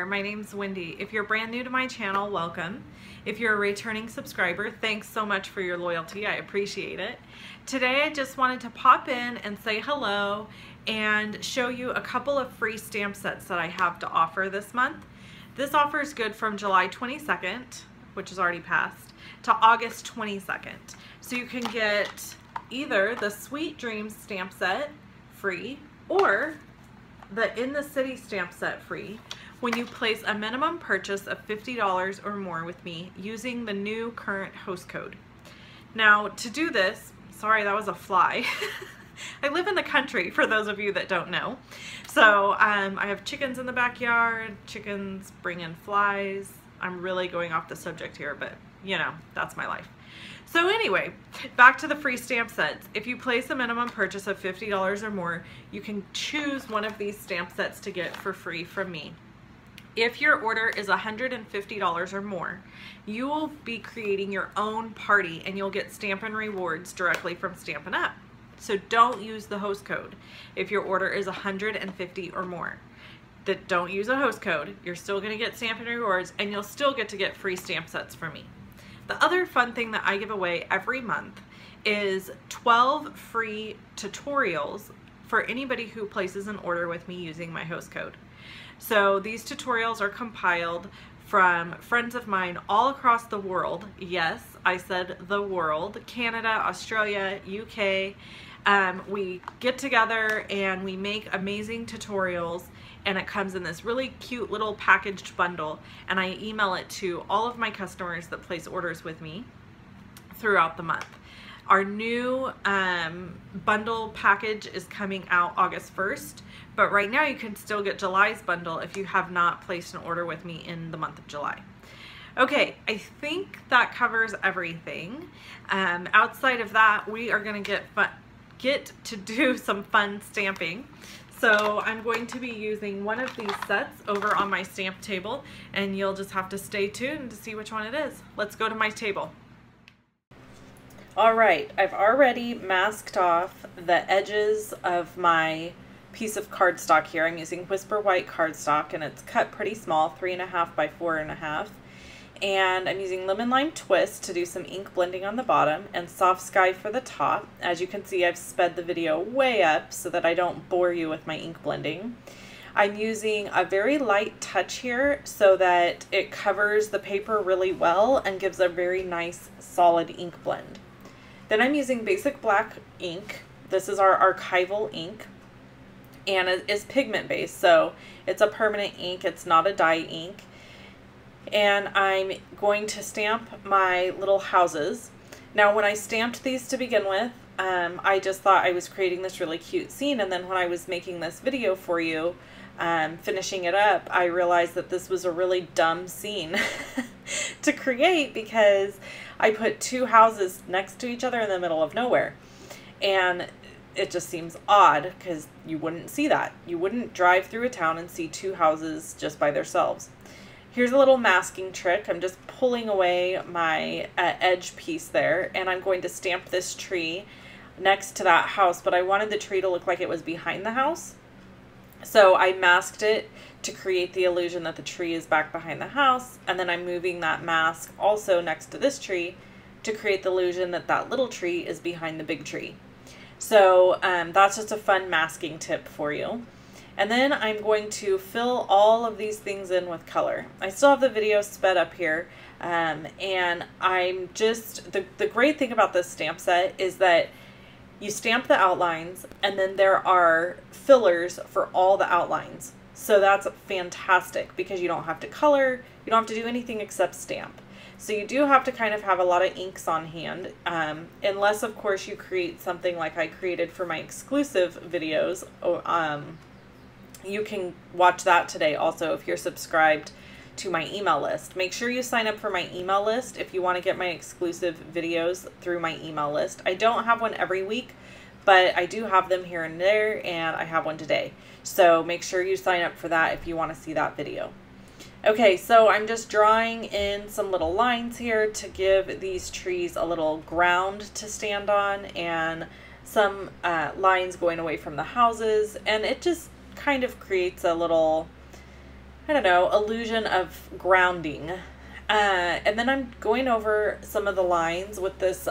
there, my name's Wendy. If you're brand new to my channel, welcome. If you're a returning subscriber, thanks so much for your loyalty. I appreciate it. Today I just wanted to pop in and say hello and show you a couple of free stamp sets that I have to offer this month. This offer is good from July 22nd, which is already passed, to August 22nd. So you can get either the Sweet Dreams stamp set free or the In the City stamp set free when you place a minimum purchase of $50 or more with me using the new current host code. Now to do this, sorry that was a fly. I live in the country for those of you that don't know. So I have chickens in the backyard, chickens bring in flies. I'm really going off the subject here, but you know, that's my life. So anyway, back to the free stamp sets. If you place a minimum purchase of $50 or more, you can choose one of these stamp sets to get for free from me. If your order is $150 or more, you will be creating your own party and you'll get Stampin' Rewards directly from Stampin' Up. So don't use the host code if your order is $150 or more. Don't use a host code. You're still going to get Stampin' Rewards and you'll still get to get free stamp sets from me. The other fun thing that I give away every month is 12 free tutorials for anybody who places an order with me using my host code. So these tutorials are compiled from friends of mine all across the world. Yes, I said the world. Canada, Australia, UK. We get together and we make amazing tutorials, and it comes in this really cute little packaged bundle, and I email it to all of my customers that place orders with me throughout the month. Our new bundle package is coming out August 1st, but right now you can still get July's bundle if you have not placed an order with me in the month of July. Okay, I think that covers everything. Outside of that, we are going to get to do some fun stamping. So I'm going to be using one of these sets over on my stamp table, and you'll just have to stay tuned to see which one it is. Let's go to my table. All right, I've already masked off the edges of my piece of cardstock here. I'm using Whisper White cardstock, and it's cut pretty small, 3.5 by 4.5. And I'm using Lemon Lime Twist to do some ink blending on the bottom and Soft Sky for the top. As you can see, I've sped the video way up so that I don't bore you with my ink blending. I'm using a very light touch here so that it covers the paper really well and gives a very nice solid ink blend. Then I'm using basic black ink. This is our archival ink, and it is pigment based, so it's a permanent ink. It's not a dye ink. And I'm going to stamp my little houses. Now when I stamped these to begin with, I just thought I was creating this really cute scene, and then when I was making this video for you, finishing it up, I realized that this was a really dumb scene to create because I put two houses next to each other in the middle of nowhere, and it just seems odd because you wouldn't see that. You wouldn't drive through a town and see two houses just by themselves. Here's a little masking trick. I'm just pulling away my edge piece there, and I'm going to stamp this tree next to that house, but I wanted the tree to look like it was behind the house. So I masked it to create the illusion that the tree is back behind the house, and then I'm moving that mask also next to this tree to create the illusion that that little tree is behind the big tree. So that's just a fun masking tip for you. And then I'm going to fill all of these things in with color. I still have the video sped up here, and I'm just, the great thing about this stamp set is that you stamp the outlines and then there are fillers for all the outlines. So that's fantastic because you don't have to color, you don't have to do anything except stamp. So you do have to kind of have a lot of inks on hand, unless of course you create something like I created for my exclusive videos. You can watch that today also if you're subscribed to my email list. Make sure you sign up for my email list if you want to get my exclusive videos through my email list. I don't have one every week, but I do have them here and there, and I have one today. So make sure you sign up for that if you want to see that video. Okay, so I'm just drawing in some little lines here to give these trees a little ground to stand on, and some lines going away from the houses, and it just kind of creates a little I don't know, illusion of grounding. And then I'm going over some of the lines with this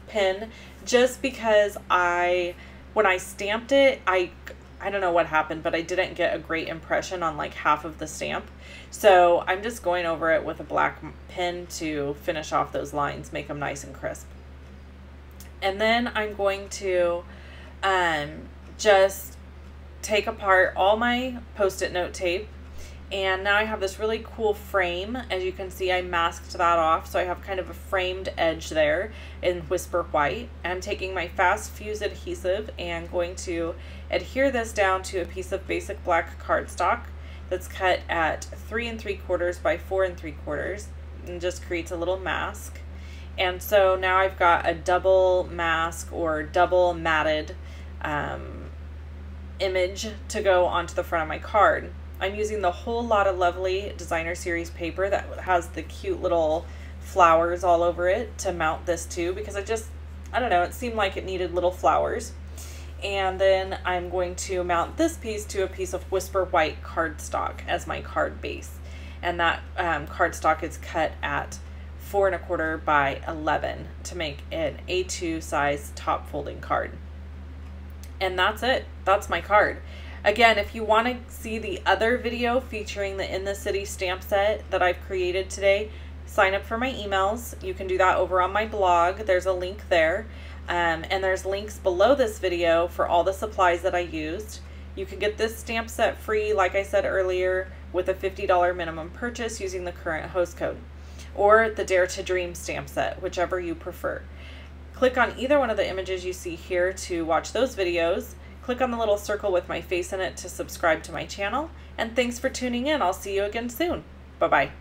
pen, just because when I stamped it, I don't know what happened, but I didn't get a great impression on like half of the stamp. So I'm just going over it with a black pen to finish off those lines, make them nice and crisp. And then I'm going to just take apart all my Post-it note tape. And now I have this really cool frame. As you can see, I masked that off, so I have kind of a framed edge there in Whisper White. I'm taking my Fast Fuse adhesive and going to adhere this down to a piece of basic black cardstock that's cut at 3 3/4 by 4 3/4, and just creates a little mask. And so now I've got a double mask or double matted image to go onto the front of my card. I'm using the Whole Lotta Lovely Designer Series paper that has the cute little flowers all over it to mount this to, because I don't know, it seemed like it needed little flowers. And then I'm going to mount this piece to a piece of Whisper White cardstock as my card base. And that cardstock is cut at 4 1/4 by 11 to make an A2 size top folding card. And that's it. That's my card. Again, if you want to see the other video featuring the In the City stamp set that I've created today, sign up for my emails. You can do that over on my blog. There's a link there. And there's links below this video for all the supplies that I used. You can get this stamp set free, like I said earlier, with a $50 minimum purchase using the current host code, or the Dare to Dream stamp set, whichever you prefer. Click on either one of the images you see here to watch those videos. Click on the little circle with my face in it to subscribe to my channel. And thanks for tuning in. I'll see you again soon. Bye-bye.